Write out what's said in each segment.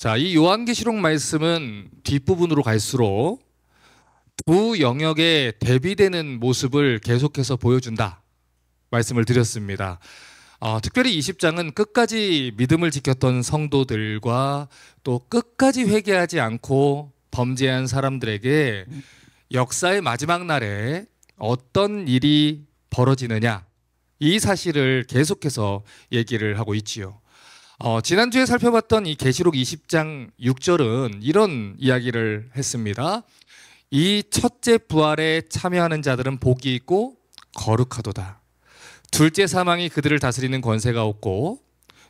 자, 이 요한계시록 말씀은 뒷부분으로 갈수록 두 영역에 대비되는 모습을 계속해서 보여준다 말씀을 드렸습니다. 특별히 20장은 끝까지 믿음을 지켰던 성도들과 또 끝까지 회개하지 않고 범죄한 사람들에게 역사의 마지막 날에 어떤 일이 벌어지느냐, 이 사실을 계속해서 얘기를 하고 있지요. 지난주에 살펴봤던 이 계시록 20장 6절은 이런 이야기를 했습니다. 이 첫째 부활에 참여하는 자들은 복이 있고 거룩하도다. 둘째 사망이 그들을 다스리는 권세가 없고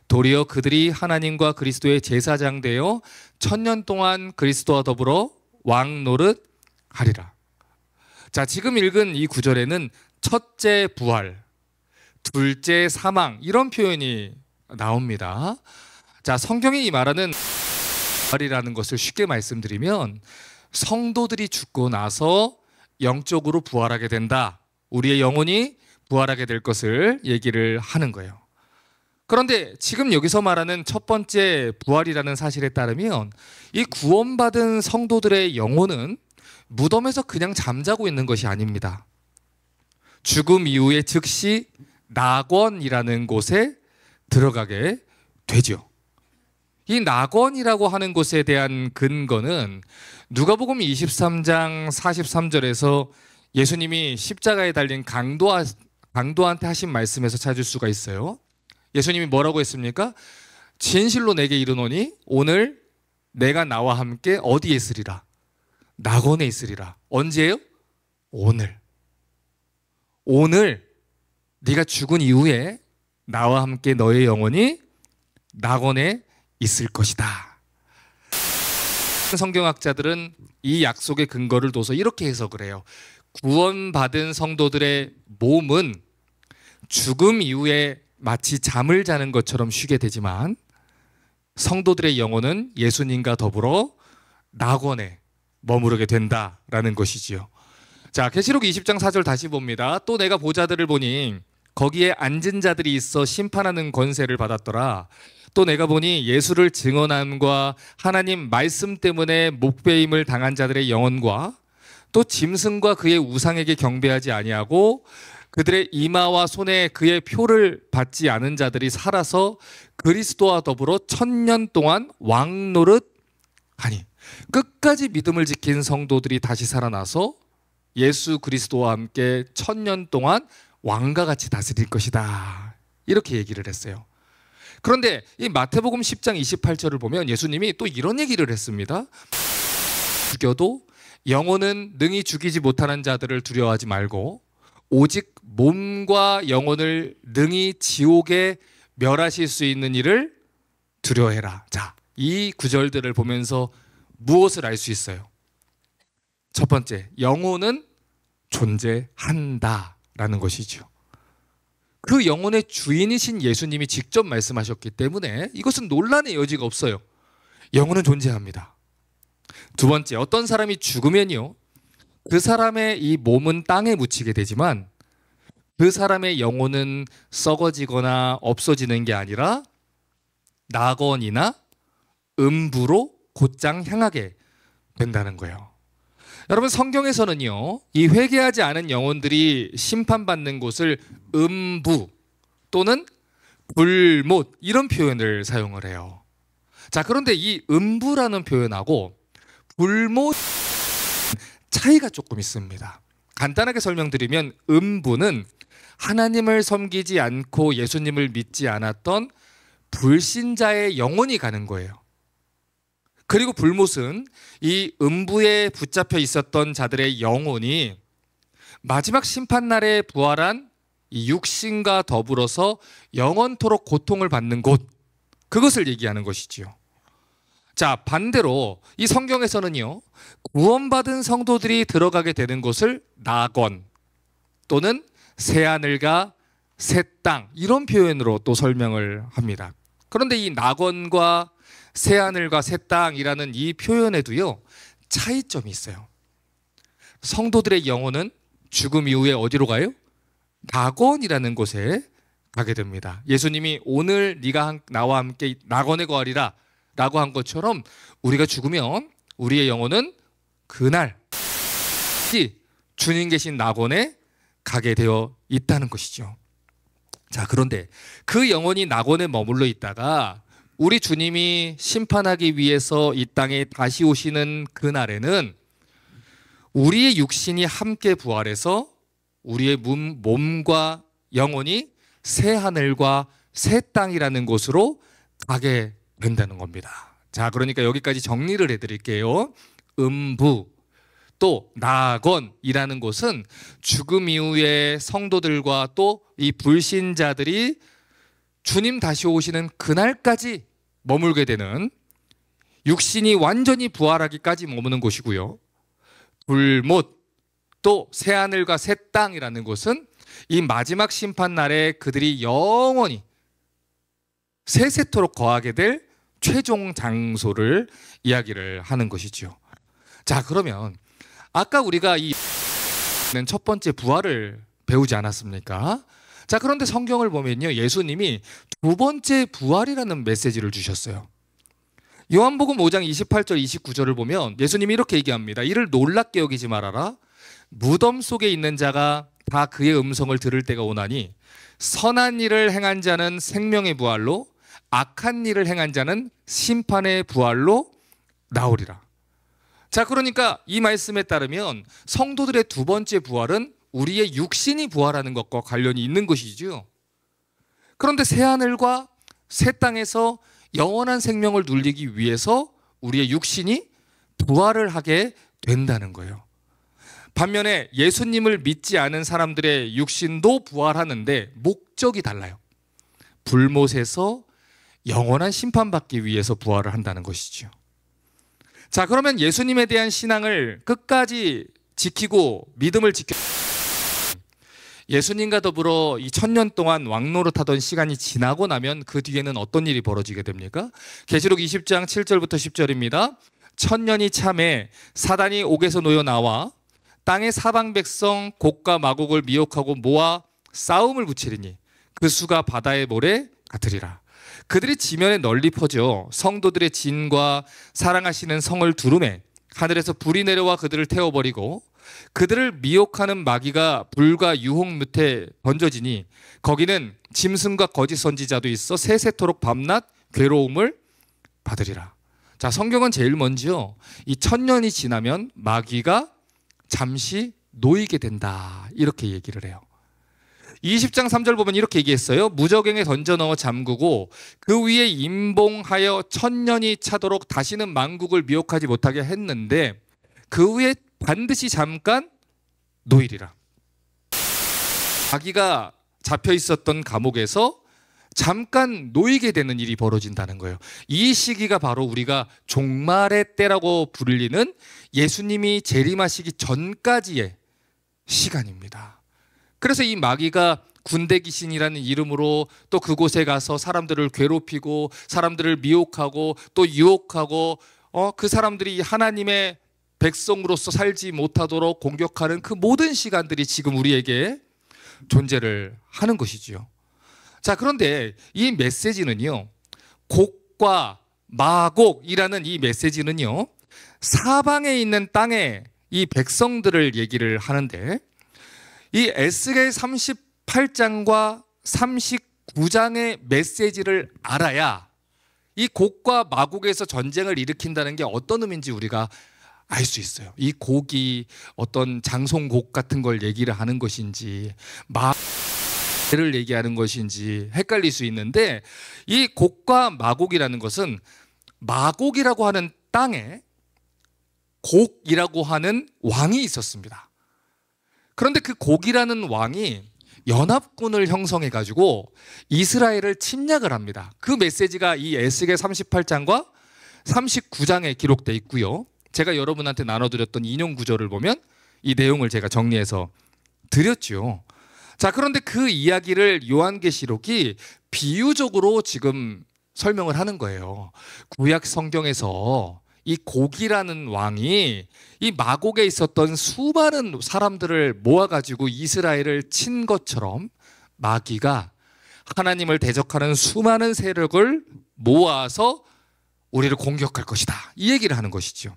도리어 그들이 하나님과 그리스도의 제사장 되어 1000년 동안 그리스도와 더불어 왕 노릇 하리라. 자, 지금 읽은 이 구절에는 첫째 부활, 둘째 사망, 이런 표현이 나옵니다. 자, 성경이 이 말하는 부활이라는 것을 쉽게 말씀드리면 성도들이 죽고 나서 영적으로 부활하게 된다, 우리의 영혼이 부활하게 될 것을 얘기를 하는 거예요. 그런데 지금 여기서 말하는 첫 번째 부활이라는 사실에 따르면 이 구원받은 성도들의 영혼은 무덤에서 그냥 잠자고 있는 것이 아닙니다. 죽음 이후에 즉시 낙원이라는 곳에 들어가게 되죠. 이 낙원이라고 하는 곳에 대한 근거는 누가복음 23장 43절에서 예수님이 십자가에 달린 강도한테 하신 말씀에서 찾을 수가 있어요. 예수님이 뭐라고 했습니까? 진실로 내게 이르노니 오늘 내가 나와 함께 어디에 있으리라? 낙원에 있으리라. 언제예요? 오늘. 오늘 네가 죽은 이후에 나와 함께 너의 영혼이 낙원에 있을 것이다. 성경학자들은 이 약속의 근거를 둬서 이렇게 해석을 해요. 구원받은 성도들의 몸은 죽음 이후에 마치 잠을 자는 것처럼 쉬게 되지만 성도들의 영혼은 예수님과 더불어 낙원에 머무르게 된다라는 것이지요. 자, 계시록 20장 4절 다시 봅니다. 또 내가 보좌들을 보니 거기에 앉은 자들이 있어 심판하는 권세를 받았더라. 또 내가 보니 예수를 증언함과 하나님 말씀 때문에 목배임을 당한 자들의 영혼과 또 짐승과 그의 우상에게 경배하지 아니하고 그들의 이마와 손에 그의 표를 받지 않은 자들이 살아서 그리스도와 더불어 1000년 동안 왕 노릇 하니. 끝까지 믿음을 지킨 성도들이 다시 살아나서 예수 그리스도와 함께 1000년 동안 왕과 같이 다스릴 것이다, 이렇게 얘기를 했어요. 그런데 이 마태복음 10장 28절을 보면 예수님이 또 이런 얘기를 했습니다. 죽여도 영혼은 능히 죽이지 못하는 자들을 두려워하지 말고 오직 몸과 영혼을 능히 지옥에 멸하실 수 있는 이를 두려워해라. 자, 이 구절들을 보면서 무엇을 알 수 있어요? 첫 번째, 영혼은 존재한다라는 것이죠. 그 영혼의 주인이신 예수님이 직접 말씀하셨기 때문에 이것은 논란의 여지가 없어요. 영혼은 존재합니다. 두 번째, 어떤 사람이 죽으면요, 그 사람의 이 몸은 땅에 묻히게 되지만 그 사람의 영혼은 썩어지거나 없어지는 게 아니라 낙원이나 음부로 곧장 향하게 된다는 거예요. 여러분, 성경에서는요, 이 회개하지 않은 영혼들이 심판받는 곳을 음부 또는 불못, 이런 표현을 사용을 해요. 자, 그런데 이 음부라는 표현하고 불못 차이가 조금 있습니다. 간단하게 설명드리면 음부는 하나님을 섬기지 않고 예수님을 믿지 않았던 불신자의 영혼이 가는 거예요. 그리고 불못은 이 음부에 붙잡혀 있었던 자들의 영혼이 마지막 심판날에 부활한 이 육신과 더불어서 영원토록 고통을 받는 곳, 그것을 얘기하는 것이지요. 자, 반대로 이 성경에서는요, 구원받은 성도들이 들어가게 되는 곳을 낙원 또는 새하늘과 새 땅, 이런 표현으로 또 설명을 합니다. 그런데 이 낙원과 새하늘과 새 땅이라는 이 표현에도요, 차이점이 있어요. 성도들의 영혼은 죽음 이후에 어디로 가요? 낙원이라는 곳에 가게 됩니다. 예수님이 오늘 네가 나와 함께 낙원에 거하리라 라고 한 것처럼 우리가 죽으면 우리의 영혼은 그날 주님 계신 낙원에 가게 되어 있다는 것이죠. 자, 그런데 그 영혼이 낙원에 머물러 있다가 우리 주님이 심판하기 위해서 이 땅에 다시 오시는 그날에는 우리의 육신이 함께 부활해서 우리의 몸과 영혼이 새 하늘과 새 땅이라는 곳으로 가게 된다는 겁니다. 자, 그러니까 여기까지 정리를 해드릴게요. 음부 또 낙원이라는 곳은 죽음 이후에 성도들과 또 이 불신자들이 주님 다시 오시는 그날까지 머물게 되는, 육신이 완전히 부활하기까지 머무는 곳이고요. 불못 또 새하늘과 새 땅이라는 곳은 이 마지막 심판 날에 그들이 영원히 세세토록 거하게 될 최종 장소를 이야기를 하는 것이죠. 자, 그러면 아까 우리가 이 첫 번째 부활을 배우지 않았습니까? 자, 그런데 성경을 보면요, 예수님이 두 번째 부활이라는 메시지를 주셨어요. 요한복음 5장 28절 29절을 보면 예수님이 이렇게 얘기합니다. 이를 놀랍게 여기지 말아라. 무덤 속에 있는 자가 다 그의 음성을 들을 때가 오나니 선한 일을 행한 자는 생명의 부활로, 악한 일을 행한 자는 심판의 부활로 나오리라. 자, 그러니까 이 말씀에 따르면 성도들의 두 번째 부활은 우리의 육신이 부활하는 것과 관련이 있는 것이죠. 그런데 새하늘과 새 땅에서 영원한 생명을 누리기 위해서 우리의 육신이 부활을 하게 된다는 거예요. 반면에 예수님을 믿지 않은 사람들의 육신도 부활하는데 목적이 달라요. 불못에서 영원한 심판받기 위해서 부활을 한다는 것이죠. 자, 그러면 예수님에 대한 신앙을 끝까지 지키고 믿음을 지켜 예수님과 더불어 이 1000년 동안 왕노릇하던 시간이 지나고 나면 그 뒤에는 어떤 일이 벌어지게 됩니까? 계시록 20장 7절부터 10절입니다. 1000년이 참에 사단이 옥에서 놓여 나와 땅의 사방 백성 곡과 마곡을 미혹하고 모아 싸움을 붙이리니 그 수가 바다의 모래 같으리라. 그들이 지면에 널리 퍼져 성도들의 진과 사랑하시는 성을 두루매 하늘에서 불이 내려와 그들을 태워버리고 그들을 미혹하는 마귀가 불과 유혹 밑에 던져지니 거기는 짐승과 거짓 선지자도 있어 세세토록 밤낮 괴로움을 받으리라. 자, 성경은 제일 먼저 이 1000년이 지나면 마귀가 잠시 놓이게 된다, 이렇게 얘기를 해요. 20장 3절 보면 이렇게 얘기했어요. 무저갱에 던져 넣어 잠그고 그 위에 임봉하여 1000년이 차도록 다시는 만국을 미혹하지 못하게 했는데 그 위에 반드시 잠깐 놓이리라. 마귀가 잡혀 있었던 감옥에서 잠깐 놓이게 되는 일이 벌어진다는 거예요. 이 시기가 바로 우리가 종말의 때라고 불리는 예수님이 재림하시기 전까지의 시간입니다. 그래서 이 마귀가 군대 귀신이라는 이름으로 또 그곳에 가서 사람들을 괴롭히고 사람들을 미혹하고 또 유혹하고 그 사람들이 하나님의 백성으로서 살지 못하도록 공격하는 그 모든 시간들이 지금 우리에게 존재를 하는 것이지요. 자, 그런데 이 메시지는요, 곡과 마곡이라는 이 메시지는요, 사방에 있는 땅에 이 백성들을 얘기를 하는데 이 에스겔 38장과 39장의 메시지를 알아야 이 곡과 마곡에서 전쟁을 일으킨다는 게 어떤 의미인지 우리가 알 수 있어요. 이 곡이 어떤 장송곡 같은 걸 얘기를 하는 것인지 마를 얘기하는 것인지 헷갈릴 수 있는데, 이 곡과 마곡이라는 것은 마곡이라고 하는 땅에 곡이라고 하는 왕이 있었습니다. 그런데 그 곡이라는 왕이 연합군을 형성해 가지고 이스라엘을 침략을 합니다. 그 메시지가 이 에스겔 38장과 39장에 기록되어 있고요. 제가 여러분한테 나눠드렸던 인용 구절을 보면 이 내용을 제가 정리해서 드렸죠. 자, 그런데 그 이야기를 요한계시록이 비유적으로 지금 설명을 하는 거예요. 구약 성경에서 이 곡이라는 왕이 이 마곡에 있었던 수많은 사람들을 모아가지고 이스라엘을 친 것처럼 마귀가 하나님을 대적하는 수많은 세력을 모아서 우리를 공격할 것이다. 이 얘기를 하는 것이죠.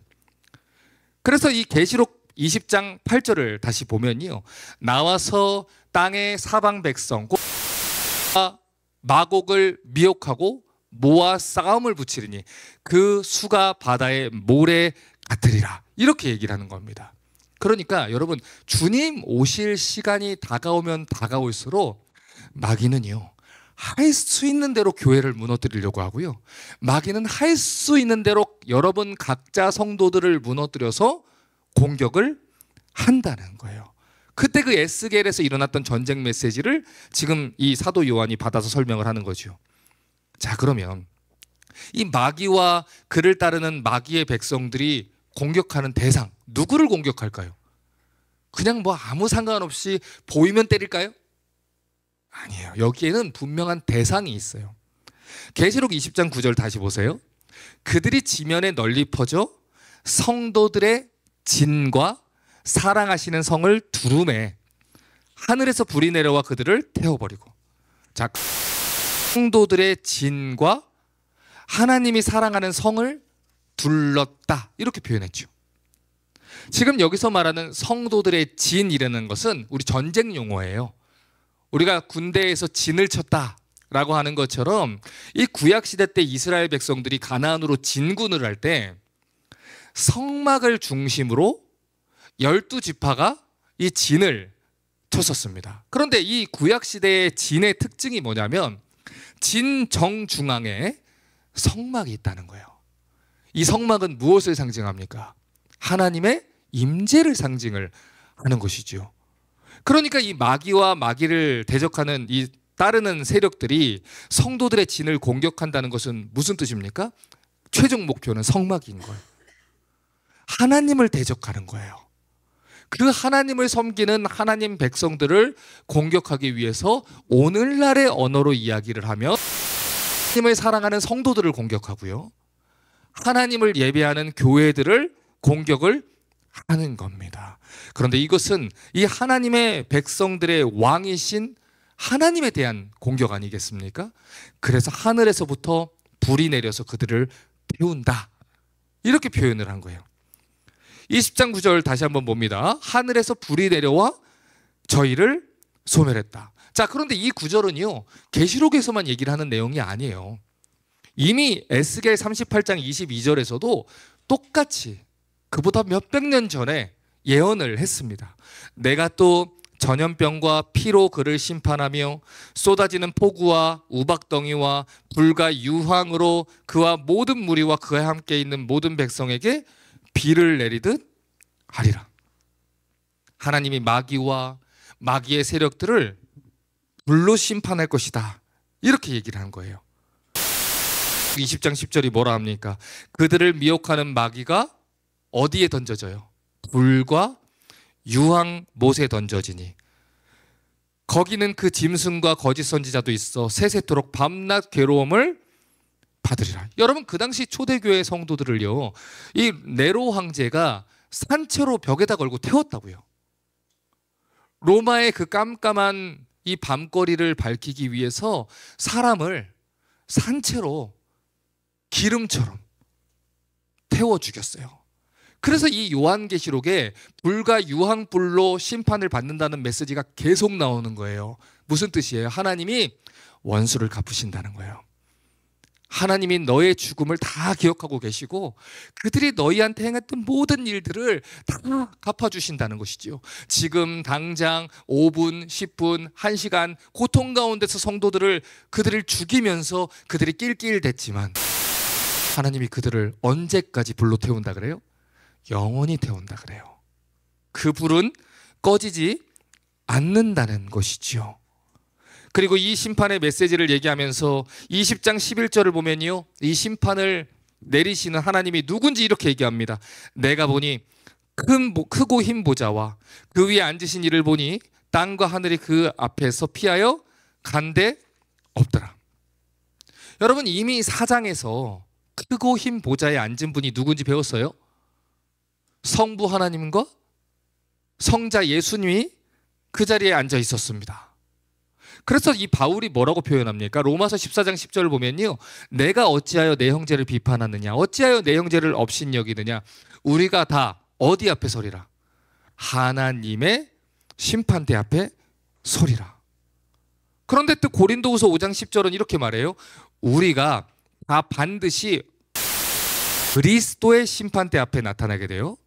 그래서 이 계시록 20장 8절을 다시 보면요. 나와서 땅의 사방 백성 마곡을 미혹하고 모아 싸움을 붙이리니 그 수가 바다의 모래 같으리라. 이렇게 얘기를 하는 겁니다. 그러니까 여러분, 주님 오실 시간이 다가오면 다가올수록 마귀는요, 할 수 있는 대로 교회를 무너뜨리려고 하고요, 마귀는 할 수 있는 대로 여러분 각자 성도들을 무너뜨려서 공격을 한다는 거예요. 그때 그 에스겔에서 일어났던 전쟁 메시지를 지금 이 사도 요한이 받아서 설명을 하는 거죠. 자, 그러면 이 마귀와 그를 따르는 마귀의 백성들이 공격하는 대상, 누구를 공격할까요? 그냥 뭐 아무 상관없이 보이면 때릴까요? 아니에요. 여기에는 분명한 대상이 있어요. 계시록 20장 9절 다시 보세요. 그들이 지면에 널리 퍼져 성도들의 진과 사랑하시는 성을 두루매 하늘에서 불이 내려와 그들을 태워버리고. 자, 성도들의 진과 하나님이 사랑하는 성을 둘렀다, 이렇게 표현했죠. 지금 여기서 말하는 성도들의 진이라는 것은 우리 전쟁 용어예요. 우리가 군대에서 진을 쳤다라고 하는 것처럼 이 구약시대 때 이스라엘 백성들이 가나안으로 진군을 할 때 성막을 중심으로 12지파가 이 진을 쳤었습니다. 그런데 이 구약시대의 진의 특징이 뭐냐면 진 정중앙에 성막이 있다는 거예요. 이 성막은 무엇을 상징합니까? 하나님의 임재를 상징을 하는 것이죠. 그러니까 이 마귀와 마귀를 대적하는 이 따르는 세력들이 성도들의 진을 공격한다는 것은 무슨 뜻입니까? 최종 목표는 성막인 거예요. 하나님을 대적하는 거예요. 그 하나님을 섬기는 하나님 백성들을 공격하기 위해서 오늘날의 언어로 이야기를 하면 하나님을 사랑하는 성도들을 공격하고요, 하나님을 예배하는 교회들을 공격을 하는 겁니다. 그런데 이것은 이 하나님의 백성들의 왕이신 하나님에 대한 공격 아니겠습니까? 그래서 하늘에서부터 불이 내려서 그들을 태운다, 이렇게 표현을 한 거예요. 20장 9절 다시 한번 봅니다. 하늘에서 불이 내려와 저희를 소멸했다. 자, 그런데 이 구절은요, 계시록에서만 얘기를 하는 내용이 아니에요. 이미 에스겔 38장 22절에서도 똑같이 그보다 몇백 년 전에 예언을 했습니다. 내가 또 전염병과 피로 그를 심판하며 쏟아지는 폭우와 우박덩이와 불과 유황으로 그와 모든 무리와 그와 함께 있는 모든 백성에게 비를 내리듯 하리라. 하나님이 마귀와 마귀의 세력들을 불로 심판할 것이다, 이렇게 얘기를 한 거예요. 20장 10절이 뭐라 합니까? 그들을 미혹하는 마귀가 어디에 던져져요? 불과 유황 못에 던져지니 거기는 그 짐승과 거짓 선지자도 있어 세세토록 밤낮 괴로움을 받으리라. 여러분, 그 당시 초대교회 성도들을요, 이 네로 황제가 산채로 벽에다 걸고 태웠다고요. 로마의 그 깜깜한 이 밤거리를 밝히기 위해서 사람을 산채로 기름처럼 태워 죽였어요. 그래서 이 요한계시록에 불과 유황불로 심판을 받는다는 메시지가 계속 나오는 거예요. 무슨 뜻이에요? 하나님이 원수를 갚으신다는 거예요. 하나님이 너의 죽음을 다 기억하고 계시고 그들이 너희한테 행했던 모든 일들을 다 갚아주신다는 것이지요. 지금 당장 5분, 10분, 1시간 고통 가운데서 성도들을 그들을 죽이면서 그들이 낄낄댔지만 하나님이 그들을 언제까지 불로 태운다 그래요? 영원히 태운다 그래요. 그 불은 꺼지지 않는다는 것이지요. 그리고 이 심판의 메시지를 얘기하면서 20장 11절을 보면요, 이 심판을 내리시는 하나님이 누군지 이렇게 얘기합니다. 내가 보니 크고 흰 보좌와 그 위에 앉으신 이를 보니 땅과 하늘이 그 앞에서 피하여 간데 없더라. 여러분, 이미 4장에서 크고 흰 보좌에 앉은 분이 누군지 배웠어요? 성부 하나님과 성자 예수님이 그 자리에 앉아 있었습니다. 그래서 이 바울이 뭐라고 표현합니까? 로마서 14장 10절을 보면요. 내가 어찌하여 내 형제를 비판하느냐? 어찌하여 내 형제를 업신여기느냐? 우리가 다 어디 앞에 서리라? 하나님의 심판대 앞에 서리라. 그런데 또 고린도후서 5장 10절은 이렇게 말해요. 우리가 다 반드시 그리스도의 심판대 앞에 나타나게 돼요.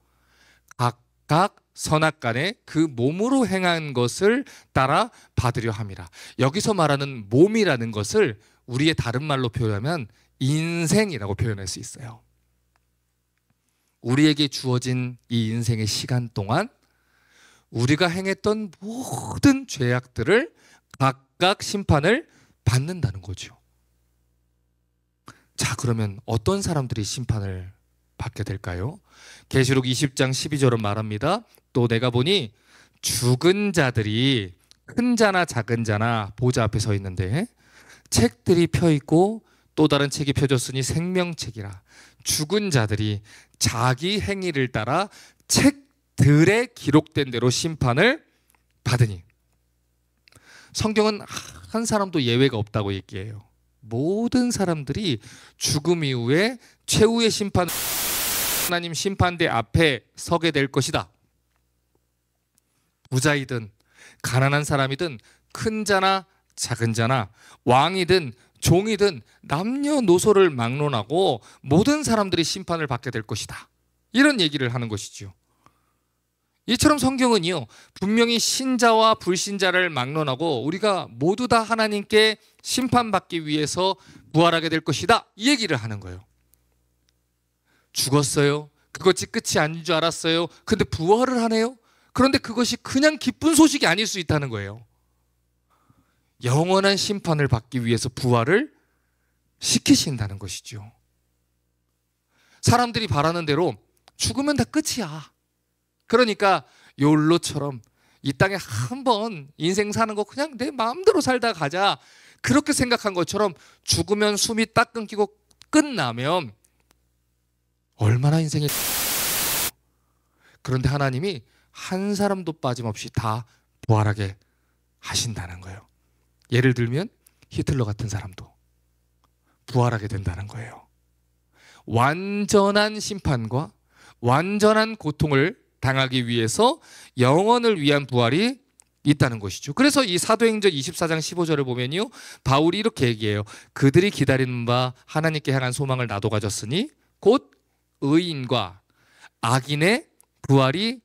각각 선악간에 그 몸으로 행한 것을 따라 받으려 함이라. 여기서 말하는 몸이라는 것을 우리의 다른 말로 표현하면 인생이라고 표현할 수 있어요. 우리에게 주어진 이 인생의 시간 동안 우리가 행했던 모든 죄악들을 각각 심판을 받는다는 거죠. 자, 그러면 어떤 사람들이 심판을 받게 될까요? 계시록 20장 12절은 말합니다. 또 내가 보니 죽은 자들이 큰 자나 작은 자나 보좌 앞에 서 있는데 책들이 펴 있고 또 다른 책이 펴졌으니 생명책이라. 죽은 자들이 자기 행위를 따라 책들에 기록된 대로 심판을 받으니. 성경은 한 사람도 예외가 없다고 얘기해요. 모든 사람들이 죽음 이후에 최후의 심판, 하나님 심판대 앞에 서게 될 것이다. 부자이든 가난한 사람이든 큰 자나 작은 자나 왕이든 종이든 남녀노소를 막론하고 모든 사람들이 심판을 받게 될 것이다. 이런 얘기를 하는 것이죠. 이처럼 성경은요, 분명히 신자와 불신자를 막론하고 우리가 모두 다 하나님께 심판받기 위해서 부활하게 될 것이다. 이 얘기를 하는 거예요. 죽었어요. 그것이 끝이 아닌 줄 알았어요. 근데 부활을 하네요. 그런데 그것이 그냥 기쁜 소식이 아닐 수 있다는 거예요. 영원한 심판을 받기 위해서 부활을 시키신다는 것이죠. 사람들이 바라는 대로 죽으면 다 끝이야. 그러니까 욜로처럼 이 땅에 한번 인생 사는 거 그냥 내 마음대로 살다 가자. 그렇게 생각한 것처럼 죽으면 숨이 딱 끊기고 끝나면 얼마나 인생이. 그런데 하나님이 한 사람도 빠짐없이 다 부활하게 하신다는 거예요. 예를 들면 히틀러 같은 사람도 부활하게 된다는 거예요. 완전한 심판과 완전한 고통을 당하기 위해서 영원을 위한 부활이 있다는 것이죠. 그래서 이 사도행전 24장 15절을 보면요, 바울이 이렇게 얘기해요. 그들이 기다리는 바 하나님께 향한 소망을 나도 가졌으니 곧 의인과 악인의 부활이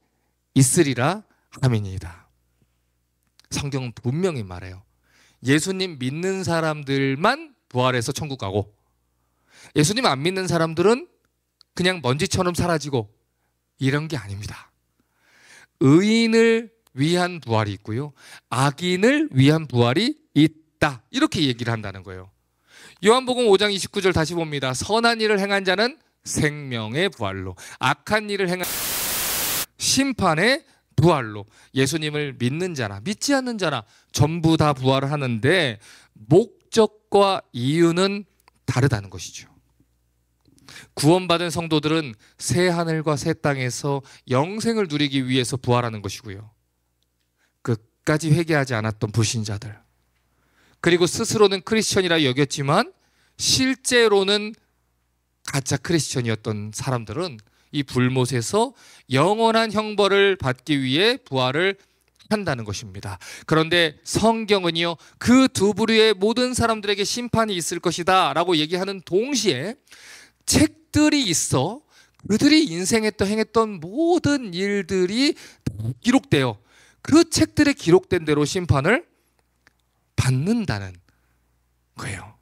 있으리라 하미니이다. 성경은 분명히 말해요. 예수님 믿는 사람들만 부활해서 천국 가고 예수님 안 믿는 사람들은 그냥 먼지처럼 사라지고 이런 게 아닙니다. 의인을 위한 부활이 있고요, 악인을 위한 부활이 있다. 이렇게 얘기를 한다는 거예요. 요한복음 5장 29절 다시 봅니다. 선한 일을 행한 자는 생명의 부활로, 악한 일을 행한 심판의 부활로. 예수님을 믿는 자나 믿지 않는 자나 전부 다 부활을 하는데 목적과 이유는 다르다는 것이죠. 구원받은 성도들은 새 하늘과 새 땅에서 영생을 누리기 위해서 부활하는 것이고요, 끝까지 회개하지 않았던 불신자들, 그리고 스스로는 크리스천이라 여겼지만 실제로는 가짜 크리스천이었던 사람들은 이 불못에서 영원한 형벌을 받기 위해 부활을 한다는 것입니다. 그런데 성경은요, 그 두 부류의 모든 사람들에게 심판이 있을 것이다 라고 얘기하는 동시에 책들이 있어 그들이 인생에 행했던 모든 일들이 기록되어 그 책들에 기록된 대로 심판을 받는다는 거예요.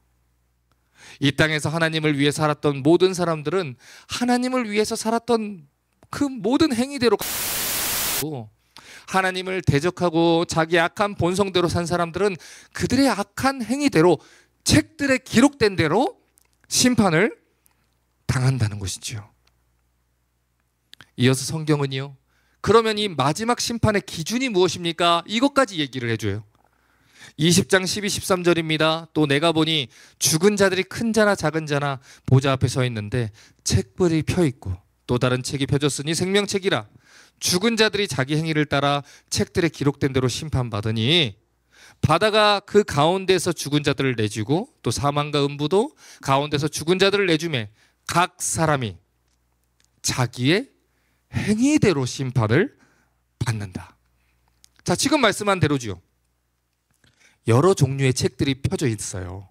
이 땅에서 하나님을 위해 살았던 모든 사람들은 하나님을 위해서 살았던 그 모든 행위대로, 하나님을 대적하고 자기 악한 본성대로 산 사람들은 그들의 악한 행위대로 책들에 기록된 대로 심판을 당한다는 것이죠. 이어서 성경은요, 그러면 이 마지막 심판의 기준이 무엇입니까? 이것까지 얘기를 해줘요. 20장 12, 13절입니다. 또 내가 보니 죽은 자들이 큰 자나 작은 자나 보좌 앞에 서 있는데 책들이 펴 있고 또 다른 책이 펴졌으니 생명책이라. 죽은 자들이 자기 행위를 따라 책들에 기록된 대로 심판받으니 바다가 그 가운데서 죽은 자들을 내주고 또 사망과 음부도 가운데서 죽은 자들을 내주매 각 사람이 자기의 행위대로 심판을 받는다. 자, 지금 말씀한 대로지요. 여러 종류의 책들이 펴져 있어요.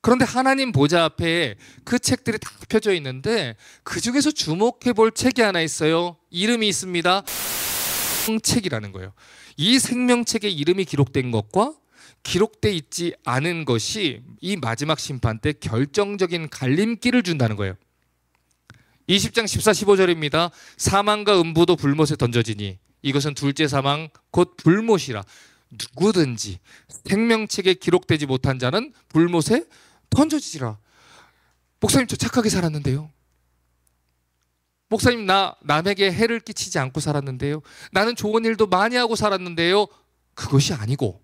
그런데 하나님 보좌 앞에 그 책들이 다 펴져 있는데 그 중에서 주목해 볼 책이 하나 있어요. 이름이 있습니다. 책이라는 거예요. 이 생명책에 이름이 기록된 것과 기록돼 있지 않은 것이 이 마지막 심판 때 결정적인 갈림길을 준다는 거예요. 20장 14, 15절입니다. 사망과 음부도 불못에 던져지니 이것은 둘째 사망 곧 불못이라. 누구든지 생명책에 기록되지 못한 자는 불못에 던져지리라. 목사님, 저 착하게 살았는데요. 목사님, 나 남에게 해를 끼치지 않고 살았는데요. 나는 좋은 일도 많이 하고 살았는데요. 그것이 아니고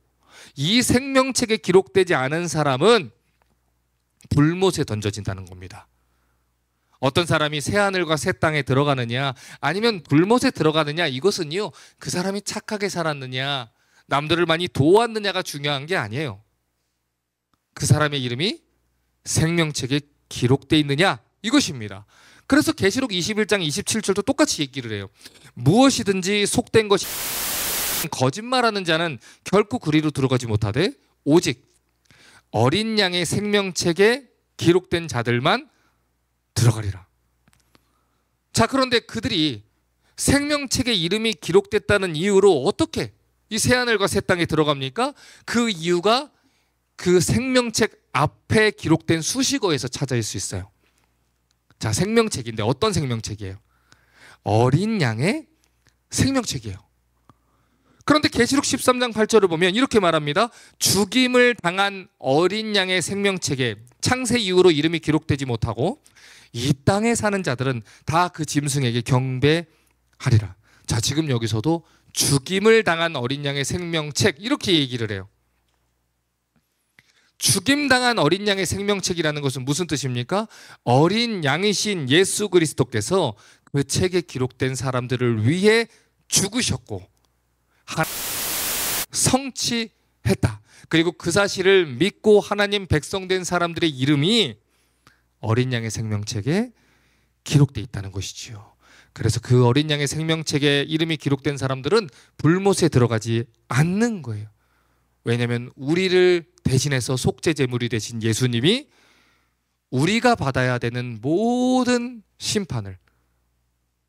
이 생명책에 기록되지 않은 사람은 불못에 던져진다는 겁니다. 어떤 사람이 새하늘과 새 땅에 들어가느냐 아니면 불못에 들어가느냐, 이것은요 그 사람이 착하게 살았느냐 남들을 많이 도왔느냐가 중요한 게 아니에요. 그 사람의 이름이 생명책에 기록되어 있느냐, 이것입니다. 그래서 계시록 21장 27절도 똑같이 얘기를 해요. 무엇이든지 속된 것이 거짓말하는 자는 결코 그리로 들어가지 못하되 오직 어린 양의 생명책에 기록된 자들만 들어가리라. 자, 그런데 그들이 생명책에 이름이 기록됐다는 이유로 어떻게 이 새하늘과 새 땅에 들어갑니까? 그 이유가 그 생명책 앞에 기록된 수식어에서 찾아낼 수 있어요. 자, 생명책인데 어떤 생명책이에요? 어린 양의 생명책이에요. 그런데 계시록 13장 8절을 보면 이렇게 말합니다. 죽임을 당한 어린 양의 생명책에 창세 이후로 이름이 기록되지 못하고 이 땅에 사는 자들은 다 그 짐승에게 경배하리라. 자, 지금 여기서도 죽임을 당한 어린 양의 생명책, 이렇게 얘기를 해요. 죽임당한 어린 양의 생명책이라는 것은 무슨 뜻입니까? 어린 양이신 예수 그리스도께서 그 책에 기록된 사람들을 위해 죽으셨고 성취했다. 그리고 그 사실을 믿고 하나님 백성된 사람들의 이름이 어린 양의 생명책에 기록되어 있다는 것이지요. 그래서 그 어린 양의 생명책에 이름이 기록된 사람들은 불못에 들어가지 않는 거예요. 왜냐하면 우리를 대신해서 속죄 제물이 되신 예수님이 우리가 받아야 되는 모든 심판을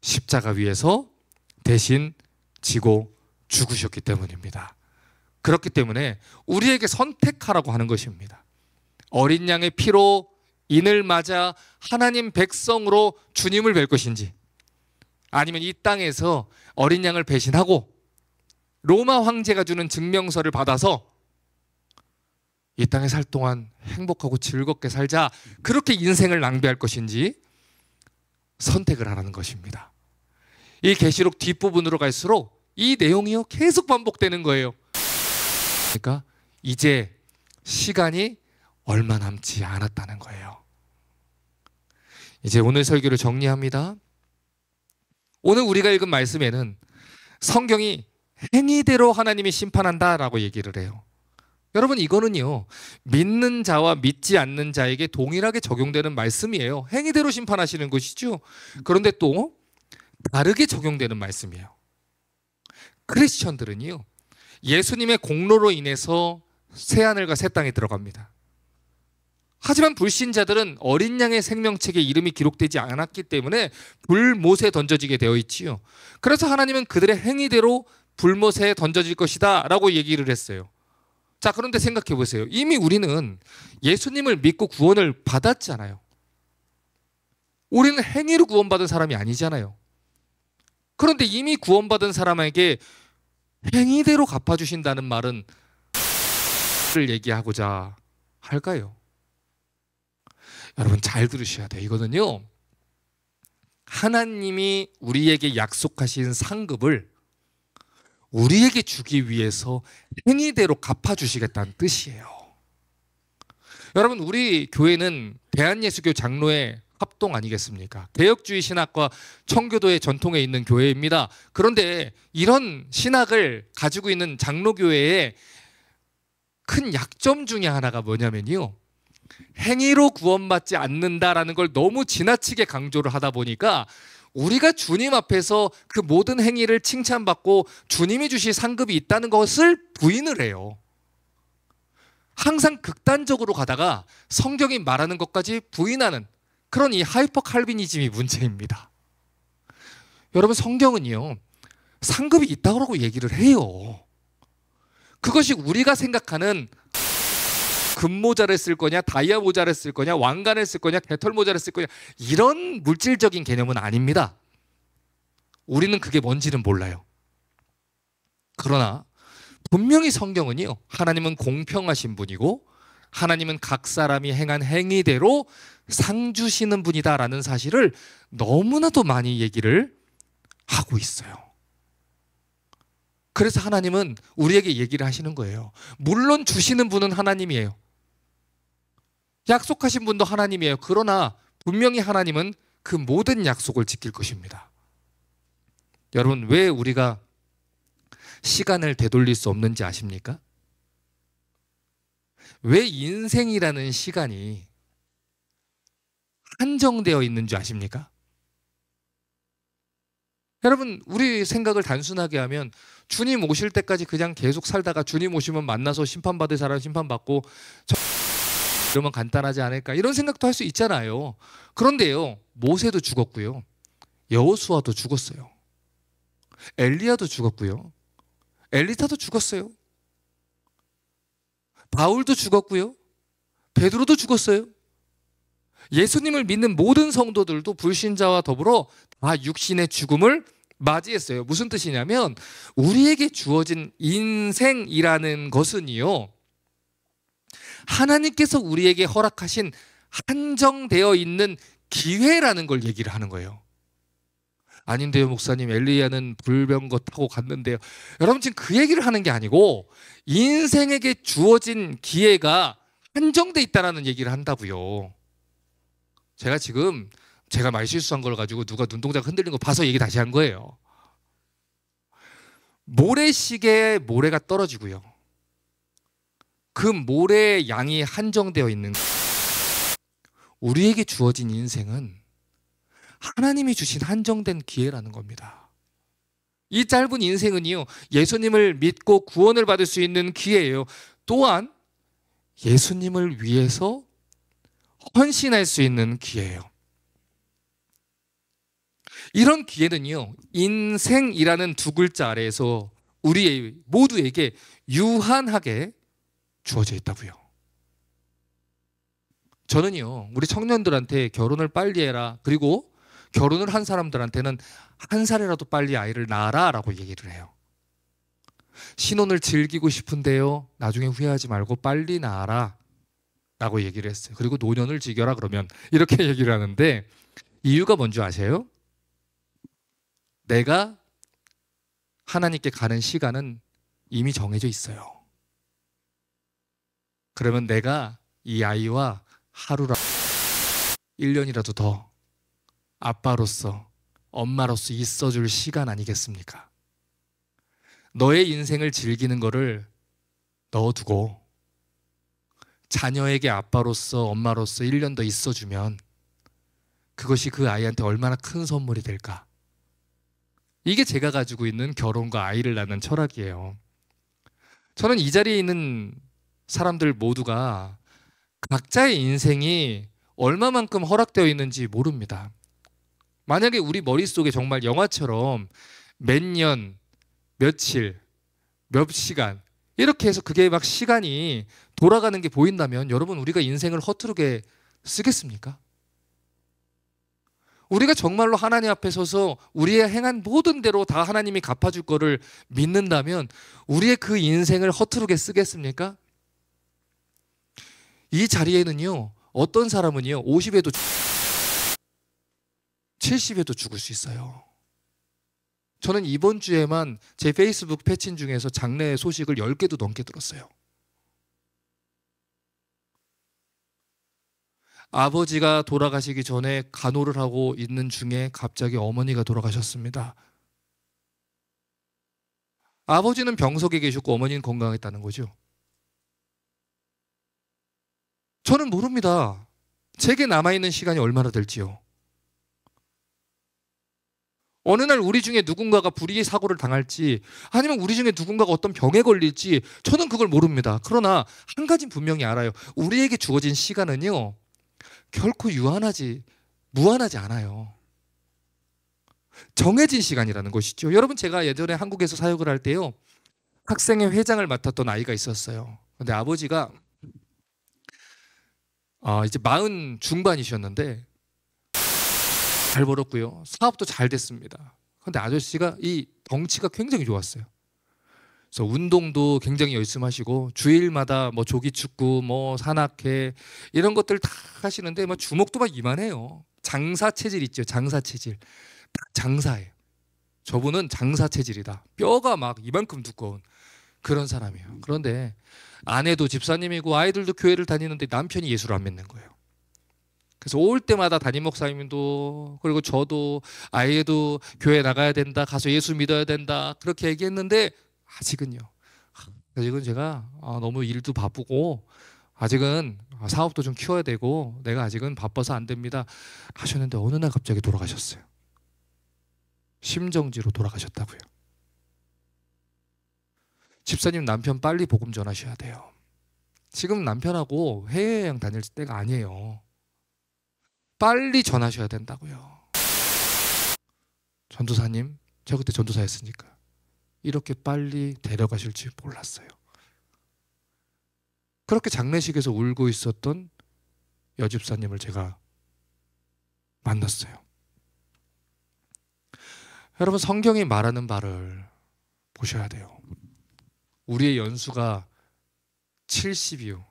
십자가 위에서 대신 지고 죽으셨기 때문입니다. 그렇기 때문에 우리에게 선택하라고 하는 것입니다. 어린 양의 피로 인을 맞아 하나님 백성으로 주님을 뵐 것인지, 아니면 이 땅에서 어린 양을 배신하고 로마 황제가 주는 증명서를 받아서 이 땅에 살 동안 행복하고 즐겁게 살자, 그렇게 인생을 낭비할 것인지 선택을 하라는 것입니다. 이 계시록 뒷부분으로 갈수록 이 내용이요 계속 반복되는 거예요. 그러니까 이제 시간이 얼마 남지 않았다는 거예요. 이제 오늘 설교를 정리합니다. 오늘 우리가 읽은 말씀에는 성경이 행위대로 하나님이 심판한다라고 얘기를 해요. 여러분, 이거는요 믿는 자와 믿지 않는 자에게 동일하게 적용되는 말씀이에요. 행위대로 심판하시는 것이죠. 그런데 또 다르게 적용되는 말씀이에요. 크리스천들은요 예수님의 공로로 인해서 새하늘과 새 땅에 들어갑니다. 하지만 불신자들은 어린 양의 생명책에 이름이 기록되지 않았기 때문에 불못에 던져지게 되어 있지요. 그래서 하나님은 그들의 행위대로 불못에 던져질 것이다 라고 얘기를 했어요. 자, 그런데 생각해 보세요. 이미 우리는 예수님을 믿고 구원을 받았잖아요. 우리는 행위로 구원받은 사람이 아니잖아요. 그런데 이미 구원받은 사람에게 행위대로 갚아주신다는 말은 를 얘기하고자 할까요? 여러분 잘 들으셔야 돼요. 이거는요 하나님이 우리에게 약속하신 상급을 우리에게 주기 위해서 행위대로 갚아주시겠다는 뜻이에요. 여러분, 우리 교회는 대한예수교 장로의 합동 아니겠습니까? 개혁주의 신학과 청교도의 전통에 있는 교회입니다. 그런데 이런 신학을 가지고 있는 장로교회에 큰 약점 중에 하나가 뭐냐면요, 행위로 구원받지 않는다라는 걸 너무 지나치게 강조를 하다 보니까 우리가 주님 앞에서 그 모든 행위를 칭찬받고 주님이 주실 상급이 있다는 것을 부인을 해요. 항상 극단적으로 가다가 성경이 말하는 것까지 부인하는 그런 이 하이퍼 칼비니즘이 문제입니다. 여러분, 성경은요, 상급이 있다고 얘기를 해요. 그것이 우리가 생각하는 금모자를 쓸 거냐, 다이아 모자를 쓸 거냐, 왕관을 쓸 거냐, 개털 모자를 쓸 거냐, 이런 물질적인 개념은 아닙니다. 우리는 그게 뭔지는 몰라요. 그러나 분명히 성경은요, 하나님은 공평하신 분이고 하나님은 각 사람이 행한 행위대로 상 주시는 분이다라는 사실을 너무나도 많이 얘기를 하고 있어요. 그래서 하나님은 우리에게 얘기를 하시는 거예요. 물론 주시는 분은 하나님이에요. 약속하신 분도 하나님이에요. 그러나 분명히 하나님은 그 모든 약속을 지킬 것입니다. 여러분, 왜 우리가 시간을 되돌릴 수 없는지 아십니까? 왜 인생이라는 시간이 한정되어 있는 줄 아십니까? 여러분, 우리 생각을 단순하게 하면 주님 오실 때까지 그냥 계속 살다가 주님 오시면 만나서 심판받을 사람 심판받고 이러면 간단하지 않을까, 이런 생각도 할 수 있잖아요. 그런데요, 모세도 죽었고요, 여호수아도 죽었어요, 엘리야도 죽었고요, 엘리사도 죽었어요, 바울도 죽었고요, 베드로도 죽었어요. 예수님을 믿는 모든 성도들도 불신자와 더불어 다 육신의 죽음을 맞이했어요. 무슨 뜻이냐면 우리에게 주어진 인생이라는 것은요, 하나님께서 우리에게 허락하신 한정되어 있는 기회라는 걸 얘기를 하는 거예요. 아닌데요, 목사님, 엘리야는 불병거 타고 갔는데요. 여러분, 지금 그 얘기를 하는 게 아니고 인생에게 주어진 기회가 한정돼 있다는 얘기를 한다고요. 제가 지금 제가 말 실수한 걸 가지고 누가 눈동자가 흔들린 거 봐서 얘기 다시 한 거예요. 모래시계에 모래가 떨어지고요, 그 모래의 양이 한정되어 있는 우리에게 주어진 인생은 하나님이 주신 한정된 기회라는 겁니다. 이 짧은 인생은요, 예수님을 믿고 구원을 받을 수 있는 기회예요. 또한 예수님을 위해서 헌신할 수 있는 기회예요. 이런 기회는요, 인생이라는 두 글자 아래에서 우리 모두에게 유한하게 주어져 있다고요. 저는요, 우리 청년들한테 결혼을 빨리 해라, 그리고 결혼을 한 사람들한테는 한 살이라도 빨리 아이를 낳아라 라고 얘기를 해요. 신혼을 즐기고 싶은데요, 나중에 후회하지 말고 빨리 낳아라 라고 얘기를 했어요. 그리고 노년을 즐겨라 그러면 이렇게 얘기를 하는데, 이유가 뭔지 아세요? 내가 하나님께 가는 시간은 이미 정해져 있어요. 그러면 내가 이 아이와 하루라도 1년이라도 더 아빠로서 엄마로서 있어줄 시간 아니겠습니까? 너의 인생을 즐기는 거를 넣어두고 자녀에게 아빠로서 엄마로서 1년 더 있어주면 그것이 그 아이한테 얼마나 큰 선물이 될까? 이게 제가 가지고 있는 결혼과 아이를 낳는 철학이에요. 저는 이 자리에 있는 사람들 모두가 각자의 인생이 얼마만큼 허락되어 있는지 모릅니다. 만약에 우리 머릿속에 정말 영화처럼 몇 년, 며칠, 몇 시간 이렇게 해서 그게 막 시간이 돌아가는 게 보인다면 여러분, 우리가 인생을 허투루게 쓰겠습니까? 우리가 정말로 하나님 앞에 서서 우리의 행한 모든 대로 다 하나님이 갚아줄 거를 믿는다면 우리의 그 인생을 허투루게 쓰겠습니까? 이 자리에는요, 어떤 사람은요 50에도 70에도 죽을 수 있어요. 저는 이번 주에만 제 페이스북 패친 중에서 장례 소식을 10개도 넘게 들었어요. 아버지가 돌아가시기 전에 간호를 하고 있는 중에 갑자기 어머니가 돌아가셨습니다. 아버지는 병석에 계셨고 어머니는 건강했다는 거죠. 저는 모릅니다. 제게 남아있는 시간이 얼마나 될지요. 어느 날 우리 중에 누군가가 불의의 사고를 당할지 아니면 우리 중에 누군가가 어떤 병에 걸릴지 저는 그걸 모릅니다. 그러나 한 가지는 분명히 알아요. 우리에게 주어진 시간은요, 결코 무한하지 않아요. 정해진 시간이라는 것이죠. 여러분, 제가 예전에 한국에서 사역을 할 때요, 학생회 회장을 맡았던 아이가 있었어요. 근데 아버지가 이제 40 중반이셨는데 잘 벌었고요. 사업도 잘 됐습니다. 근데 아저씨가 이 덩치가 굉장히 좋았어요. 그래서 운동도 굉장히 열심히 하시고 주일마다 뭐 조기축구, 뭐 산악회 이런 것들 다 하시는데 뭐 주먹도 막 이만해요. 장사 체질 있죠. 장사 체질. 딱 장사예요. 저분은 장사 체질이다. 뼈가 막 이만큼 두꺼운 그런 사람이에요. 그런데 아내도 집사님이고 아이들도 교회를 다니는데 남편이 예수를 안 믿는 거예요. 그래서 올 때마다 담임 목사님도 그리고 저도 아이도 교회 나가야 된다, 가서 예수 믿어야 된다 그렇게 얘기했는데 아직은 제가 너무 일도 바쁘고 아직은 사업도 좀 키워야 되고 내가 아직은 바빠서 안 됩니다 하셨는데 어느 날 갑자기 돌아가셨어요. 심정지로 돌아가셨다고요. 집사님, 남편 빨리 복음 전하셔야 돼요. 지금 남편하고 해외여행 다닐 때가 아니에요. 빨리 전하셔야 된다고요. 전도사님, 제가 그때 전도사였으니까 이렇게 빨리 데려가실 줄 몰랐어요. 그렇게 장례식에서 울고 있었던 여집사님을 제가 만났어요. 여러분, 성경이 말하는 바를 보셔야 돼요. 우리의 연수가 70이요.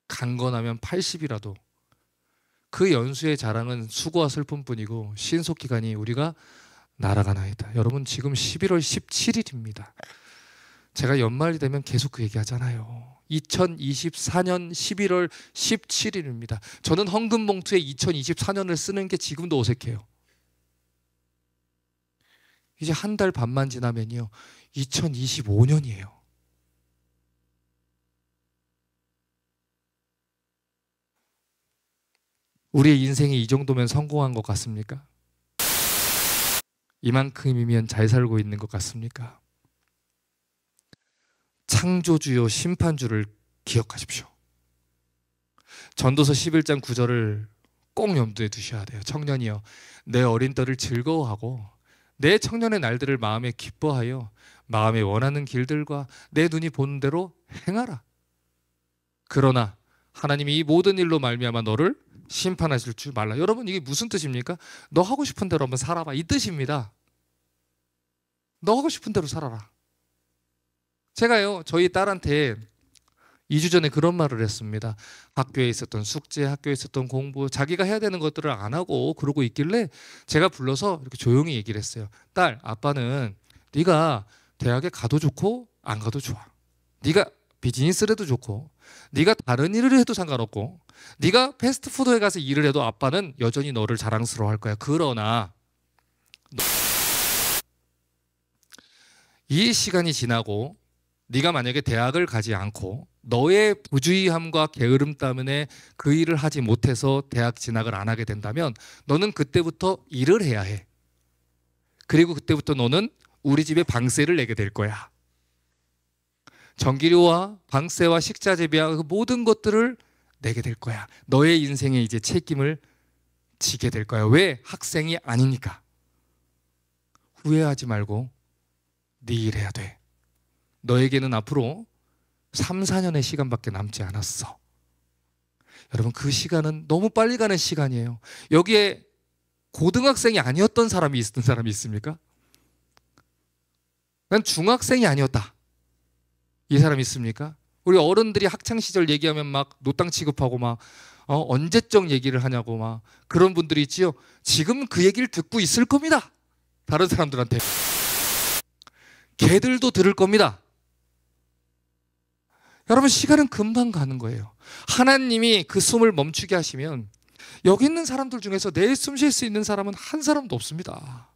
강건하면 80이라도 그 연수의 자랑은 수고와 슬픔뿐이고 신속기간이 우리가 날아가나이다. 여러분, 지금 11월 17일입니다. 제가 연말이 되면 계속 그 얘기하잖아요. 2024년 11월 17일입니다. 저는 헌금 봉투에 2024년을 쓰는 게 지금도 어색해요. 이제 한 달 반만 지나면요, 2025년이에요. 우리의 인생이 이 정도면 성공한 것 같습니까? 이만큼이면 잘 살고 있는 것 같습니까? 창조주요 심판주를 기억하십시오. 전도서 11장 9절을 꼭 염두에 두셔야 돼요. 청년이여, 내 어린 딸을 즐거워하고 내 청년의 날들을 마음에 기뻐하여 마음에 원하는 길들과 내 눈이 보는 대로 행하라. 그러나 하나님이 이 모든 일로 말미암아 너를 심판하실 줄 말라. 여러분, 이게 무슨 뜻입니까? 너 하고 싶은 대로 한번 살아봐, 이 뜻입니다. 너 하고 싶은 대로 살아라. 제가요, 저희 딸한테 2주 전에 그런 말을 했습니다. 학교에 있었던 숙제, 학교에 있었던 공부, 자기가 해야 되는 것들을 안 하고 그러고 있길래 제가 불러서 이렇게 조용히 얘기를 했어요. 딸, 아빠는 네가 대학에 가도 좋고 안 가도 좋아. 네가 비즈니스를 해도 좋고 네가 다른 일을 해도 상관없고 네가 패스트푸드에 가서 일을 해도 아빠는 여전히 너를 자랑스러워할 거야. 그러나 이 시간이 지나고 네가 만약에 대학을 가지 않고 너의 부주의함과 게으름 때문에 그 일을 하지 못해서 대학 진학을 안 하게 된다면 너는 그때부터 일을 해야 해. 그리고 그때부터 너는 우리 집에 방세를 내게 될 거야. 전기료와 방세와 식자재비와 그 모든 것들을 내게 될 거야. 너의 인생에 이제 책임을 지게 될 거야. 왜? 학생이 아니니까. 후회하지 말고 네 일 해야 돼. 너에게는 앞으로 3, 4년의 시간밖에 남지 않았어. 여러분, 그 시간은 너무 빨리 가는 시간이에요. 여기에 고등학생이 아니었던 사람이 있었던 사람이 있습니까? 난 중학생이 아니었다, 이 사람이 있습니까? 우리 어른들이 학창시절 얘기하면 막 노땅 취급하고 막 언제적 얘기를 하냐고 막 그런 분들이 있지요. 지금 그 얘기를 듣고 있을 겁니다. 다른 사람들한테. 걔들도 들을 겁니다. 여러분, 시간은 금방 가는 거예요. 하나님이 그 숨을 멈추게 하시면 여기 있는 사람들 중에서 내일 숨 쉴 수 있는 사람은 한 사람도 없습니다.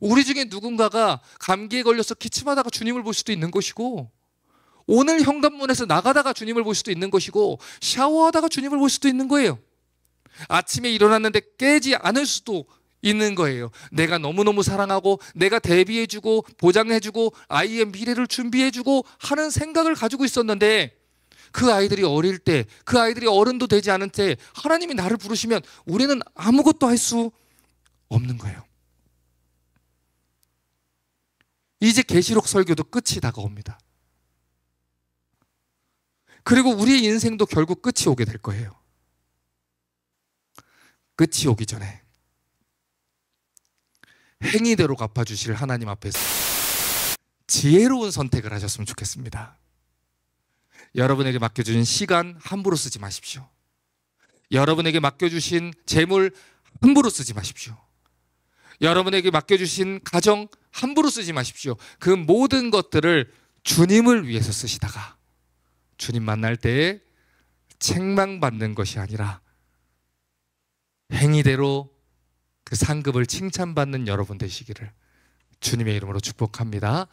우리 중에 누군가가 감기에 걸려서 기침하다가 주님을 볼 수도 있는 것이고 오늘 현관문에서 나가다가 주님을 볼 수도 있는 것이고 샤워하다가 주님을 볼 수도 있는 거예요. 아침에 일어났는데 깨지 않을 수도 있는 거예요. 내가 너무너무 사랑하고 내가 대비해주고 보장해주고 아이의 미래를 준비해주고 하는 생각을 가지고 있었는데 그 아이들이 어릴 때, 그 아이들이 어른도 되지 않은 때 하나님이 나를 부르시면 우리는 아무것도 할 수 없는 거예요. 이제 계시록 설교도 끝이 다가옵니다. 그리고 우리의 인생도 결국 끝이 오게 될 거예요. 끝이 오기 전에 행위대로 갚아주실 하나님 앞에서 지혜로운 선택을 하셨으면 좋겠습니다. 여러분에게 맡겨주신 시간 함부로 쓰지 마십시오. 여러분에게 맡겨주신 재물 함부로 쓰지 마십시오. 여러분에게 맡겨주신 가정 함부로 쓰지 마십시오. 그 모든 것들을 주님을 위해서 쓰시다가 주님 만날 때에 책망받는 것이 아니라 행위대로 그 상급을 칭찬받는 여러분 되시기를 주님의 이름으로 축복합니다.